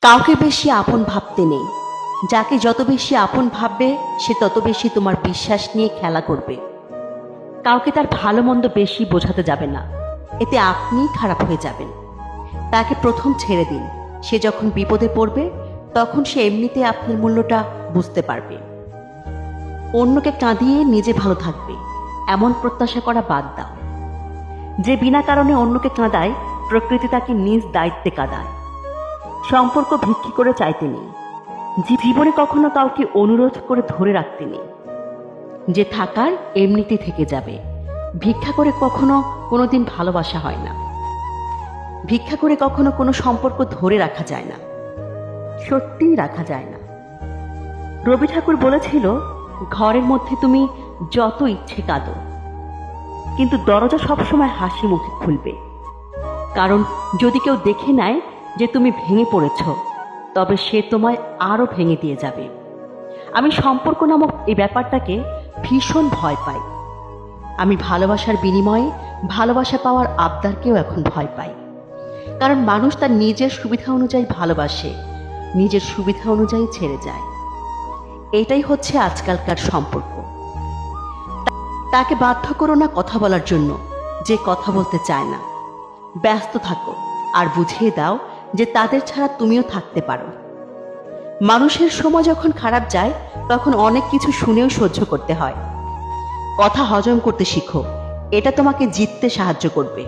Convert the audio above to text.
কাউকে বেশি আপন ভাবতে নেই। যাকে যত বেশি আপন ভাববে সে তত বেশি তোমার বিশ্বাস নিয়ে খেলা করবে। কাউকে তার ভালো মন্দ বেশি বোঝাতে যাবে না, এতে আপনিই খারাপ হয়ে যাবেন। তাকে প্রথম ছেড়ে দিন, সে যখন বিপদে পড়বে তখন সে এমনিতে আপনার মূল্যটা বুঝতে পারবে। অন্যকে কাঁদিয়ে নিজে ভালো থাকবে এমন প্রত্যাশা করা বাদ দাও। যে বিনা কারণে অন্যকে কাঁদায় প্রকৃতি তাকে নিজ দায়িত্বে কাঁদায়। সম্পর্ক ভিক্ষি করে চাইতে নেই, জীবনে কখনো কাউকে অনুরোধ করে ধরে রাখতে নেই। যে থাকার এমনিতে থেকে যাবে। ভিক্ষা করে কখনো কোনোদিন ভালোবাসা হয় না। ভিক্ষা করে কখনো কোনো সম্পর্ক ধরে রাখা যায় না, সত্যিই রাখা যায় না। রবি ঠাকুর বলেছিল, ঘরের মধ্যে তুমি যত ইচ্ছে কাঁদো, কিন্তু দরজা সবসময় হাসি মুখে খুলবে। কারণ যদি কেউ দেখে নেয় যে তুমি ভেঙে পড়েছ, তবে সে তোমায় আরো ভেঙে দিয়ে যাবে। আমি সম্পর্ক নামক এই ব্যাপারটাকে ভীষণ ভয় পাই। আমি ভালোবাসার বিনিময়ে ভালোবাসা পাওয়ার আবদারকেও এখন ভয় পাই। কারণ মানুষ তার নিজের সুবিধা অনুযায়ী ভালোবাসে, নিজের সুবিধা অনুযায়ী ছেড়ে যায়। এটাই হচ্ছে আজকালকার সম্পর্ক। তাকে বাধ্য করো না কথা বলার জন্য যে কথা বলতে চায় না। ব্যস্ত থাকো আর বুঝিয়ে দাও যে তাদের ছাড়া তুমিও থাকতে পারো। মানুষের সময় যখন খারাপ যায় তখন অনেক কিছু শুনেও সহ্য করতে হয়। কথা হজম করতে শিখো, এটা তোমাকে জিততে সাহায্য করবে।